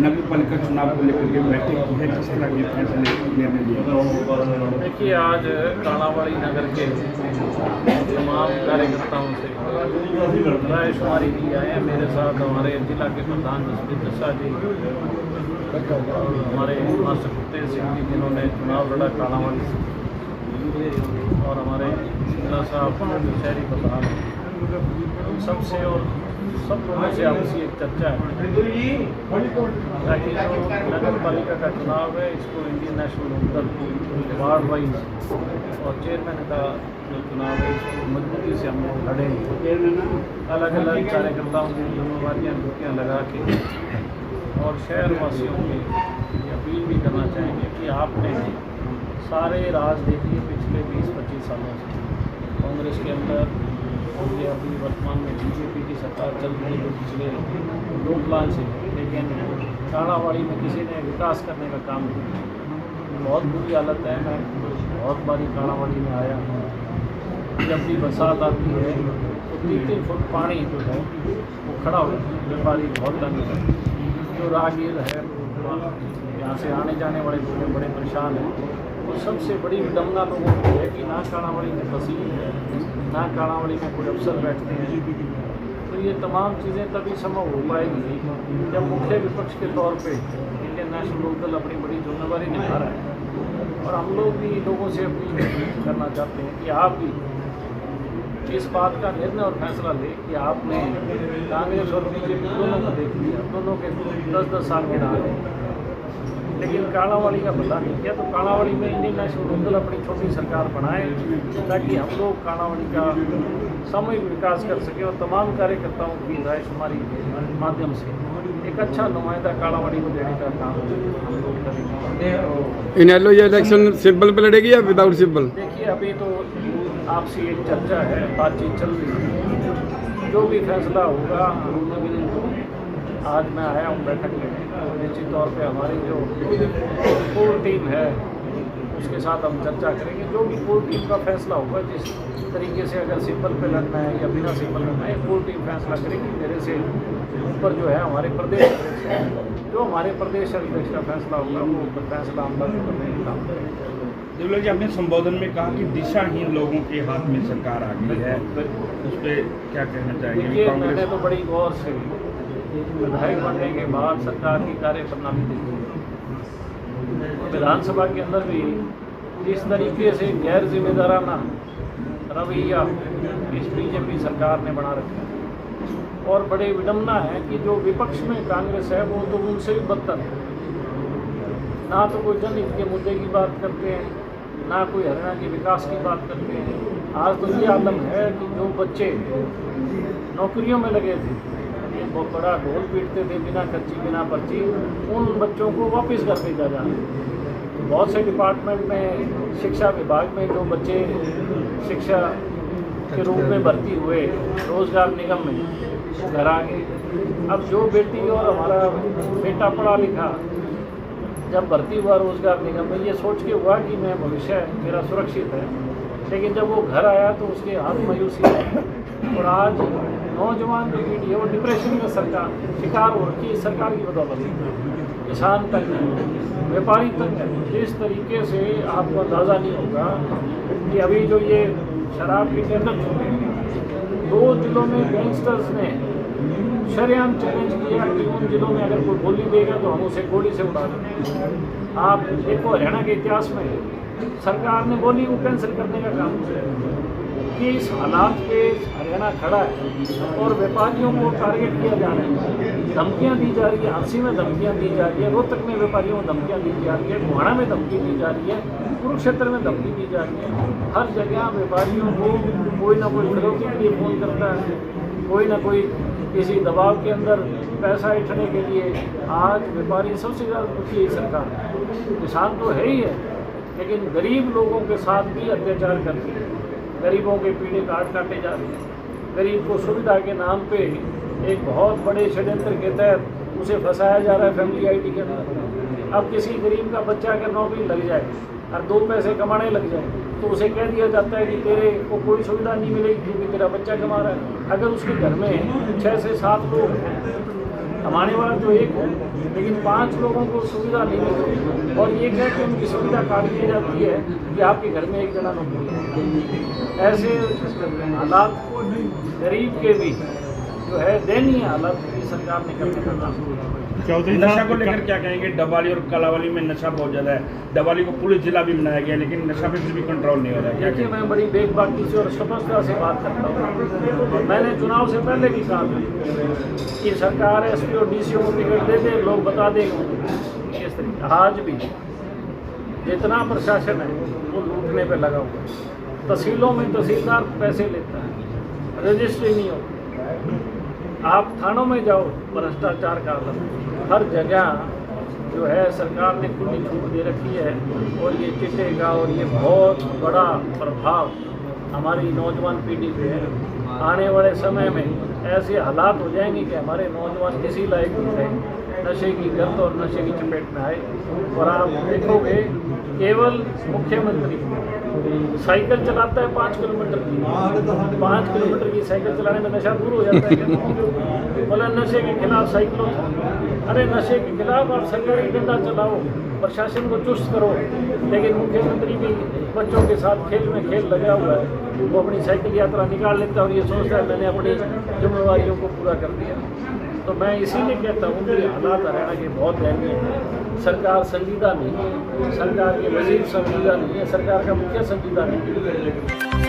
नगर पालिका चुनाव को लेकर के बैठक की है, किस तरह के फैसले निर्णय लिए? देखिए, आज कालावाड़ी नगर के तमाम कार्यकर्ताओं से रायशुमारी की आए हैं। मेरे साथ हमारे जिला के प्रधान जसप्रीत शाह जी और हमारे मास्टर फतेह सिंह जी, जिन्होंने चुनाव लड़ा कालावाड़ी से, और हमारे जिला साहब शहरी प्रधान, सबसे और सब लोगों से आपसी एक चर्चा है ताकि जो नगर पालिका का चुनाव है इसको Indian National Lokdal ward wise और चेयरमैन का जो चुनाव है इसको मजबूती से हम लोग लड़ेंगे। अलग अलग कार्यकर्ताओं की जिम्मेवारियाँ ड्यूटियाँ लगा के और शहर वासियों की अपील भी करना चाहेंगे कि आपने सारे राज देख लिए पिछले 20-25 सालों से कांग्रेस के अंदर, और ये अभी वर्तमान में बीजेपी की सरकार चल रही है पिछले 2 प्लान से, लेकिन कालावाड़ी में किसी ने विकास करने का काम नहीं किया। बहुत बुरी हालत है। मैं बहुत बारी कालावाड़ी में आया हूँ। जब भी बरसात आती है तो 3-3 फुट पानी जो है वो खड़ा हो जाता है। व्यापारी बहुत तंग है, जो राहगीर है यहाँ से आने जाने वाले लोग बड़े परेशान हैं। और सबसे बड़ी विडम्बना लोगों की है कि ना कालावाड़ी में तहसील है, ना कालावाड़ी में कोई अफसर बैठते हैं। तो ये तमाम चीज़ें तभी संभव हो पाएगी जब मुख्य विपक्ष के तौर पे इंडियन नेशनल लोकदल अपनी बड़ी जिम्मेवारी निभा रहा है। और हम लोग भी लोगों से अपील करना चाहते हैं कि आप भी इस बात का निर्णय और फैसला लें कि आपने कांग्रेस और बीजेपी दोनों को देख लिया, दोनों के 10-10 साल के रहा, लेकिन कालावाड़ी का भला नहीं किया। तो कालावाड़ी में इंडियन नेशनल लोकदल अपनी छोटी सरकार बनाए ताकि हम लोग कालावाड़ी का सामूहिक विकास कर सके और तमाम कार्यकर्ताओं की रायशुमारी के माध्यम से एक अच्छा नुमाइंदा कालावाड़ी को देने का काम हम लोग करेंगे। इनेलो ये इलेक्शन सिंबल पे लड़ेगी या विदाउट सिंबल? देखिए, अभी तो आपसी एक चर्चा है, बातचीत चल रही है। जो भी फैसला होगा, आज मैं आया हूँ बैठक में, निश्चित तौर पे हमारी जो कोर टीम है उसके साथ हम चर्चा करेंगे। जो भी कोर टीम का फैसला होगा, जिस तरीके से अगर सिंबल पे लड़ना है या बिना सिंबल लड़ना है, कोर टीम फैसला करेगी। मेरे से ऊपर जो है हमारे प्रदेश जो हमारे प्रदेश अध्यक्ष का फैसला होगा वो फैसला हम लागू करने का काम करेंगे। देवलाल जी, आपने संबोधन में कहा कि दिशाहीन लोगों के हाथ में सरकार आ गई है, उस पर क्या कहना चाहेंगे? मैंने तो बड़ी गौर से विधायक बनने के बाद सरकार की कार्यप्रणाली देखी, विधानसभा के अंदर भी इस तरीके से गैर जिम्मेदाराना रवैया इस बीजेपी सरकार ने बना रखा है। और बड़े विडम्बना है कि जो विपक्ष में कांग्रेस है वो तो उनसे भी बदतर है। ना तो कोई जनहित के मुद्दे की बात करते हैं, ना कोई हरियाणा के विकास की बात करते हैं। आज तो ये आलम है कि जो बच्चे नौकरियों में लगे थे, वो बड़ा ढोल पीटते थे बिना खर्ची बिना पर्ची, उन बच्चों को वापस घर भेजा जा रहा है। बहुत से डिपार्टमेंट में, शिक्षा विभाग में जो बच्चे शिक्षा के रूप में भर्ती हुए रोजगार निगम में, वो घर आ गए। अब जो बेटी और हमारा बेटा पढ़ा लिखा जब भर्ती हुआ रोजगार निगम में, ये सोच के हुआ कि मैं भविष्य मेरा सुरक्षित है, लेकिन जब वो घर आया तो उसके हाथ मायूसी है। और आज नौजवान जो पीढ़ी है वो डिप्रेशन का शिकार हो रखी है सरकार की बदौलत। किसान तक है, व्यापारी तक है। जिस तरीके से आपको अंदाज़ा नहीं होगा कि अभी जो ये शराब के टेंडर चुके हैं, 2 जिलों में गैंगस्टर्स ने शरेआम चैलेंज किया कि उन जिलों में अगर कोई बोली देगा तो हम उसे गोली से उड़ा देंगे। आप देखो, हरियाणा के इतिहास में सरकार ने बोली वो कैंसिल करने का काम किया कि इस हालात पे हरियाणा खड़ा है और व्यापारियों को टारगेट किया जा रहा है, धमकियां दी जा रही है, हांसी में धमकियां दी जा रही है, रोहतक में व्यापारियों को धमकियां दी जा रही है, गोहाना में धमकी दी जा रही है, कुरुक्षेत्र में धमकी दी जा रही है। हर जगह व्यापारियों को कोई ना कोई फिरौती के लिए फ़ोन करता है, कोई ना कोई किसी दबाव के अंदर पैसा इठने के लिए। आज व्यापारी सबसे ज़्यादा दुखी है सरकार। किसान तो है ही है, लेकिन गरीब लोगों के साथ भी अत्याचार करती है। गरीबों के पीड़े काटे जा रहे हैं। गरीब को सुविधा के नाम पे एक बहुत बड़े षड्यंत्र के तहत उसे फंसाया जा रहा है फैमिली आईडी के अंदर। अब किसी गरीब का बच्चा अगर नौकरी लग जाए और 2 पैसे कमाने लग जाए तो उसे कह दिया जाता है कि तेरे को कोई सुविधा नहीं मिलेगी क्योंकि तेरा बच्चा कमा रहा है। अगर उसके घर में 6 से 7 लोग हैं कमाने वाला तो एक है, लेकिन 5 लोगों को सुविधा नहीं मिलती और ये कह के उनकी सुविधा काट दी जाती है कि आपके घर में एक जना नौकरी है। ऐसे हालात गरीब के भी जो है दयनीय हालात की सरकार ने करने का काम। नशा को लेकर क्या कहेंगे? डबवाली और कलावाली में नशा बहुत ज़्यादा है। डबवाली को पुलिस जिला भी बनाया गया, लेकिन नशा पे फिर भी कंट्रोल नहीं हो रहा है। क्या देखिए, मैं बड़ी बेबाकी से और स्पष्टता से बात करता हूँ। मैंने चुनाव से पहले भी कहा था कि सरकार एसपी और डीसी को टिकट दे दे, लोग बता देंगे इस तरीके। आज भी जितना प्रशासन है वो लूटने पे लगा हुआ है। तहसीलों में तहसीलदार पैसे लेता है, रजिस्ट्री नहीं होती। आप थानों में जाओ, भ्रष्टाचार का आलम हर जगह जो है सरकार ने खुली छूट दे रखी है और ये चिट्टे का और ये बहुत बड़ा प्रभाव हमारी नौजवान पीढ़ी पे है। आने वाले समय में ऐसे हालात हो जाएंगे कि हमारे नौजवान किसी लायक नहीं रहे, नशे की गर्द और नशे की चपेट में आए। और आप देखोगे केवल मुख्यमंत्री साइकिल चलाता है 5 किलोमीटर की, 5 किलोमीटर की साइकिल चलाने में नशा दूर हो जाता है क्या? बोला नशे के खिलाफ साइकिलों, अरे नशे के खिलाफ आप सरकारी डंडा चलाओ, प्रशासन को चुस्त करो, लेकिन मुख्यमंत्री भी बच्चों के साथ खेल में खेल लगा हुआ है। वो अपनी साइकिल यात्रा निकाल लेता है और ये सोचता है मैंने अपनी जिम्मेवारियों को पूरा कर दिया। तो मैं इसीलिए कहता हूँ कि हालात हरियाणा के बहुत दयनीय है। सरकार संजीदा नहीं है, सरकार के वजीर संजीदा नहीं है, सरकार का मुखिया संजीदा नहीं है।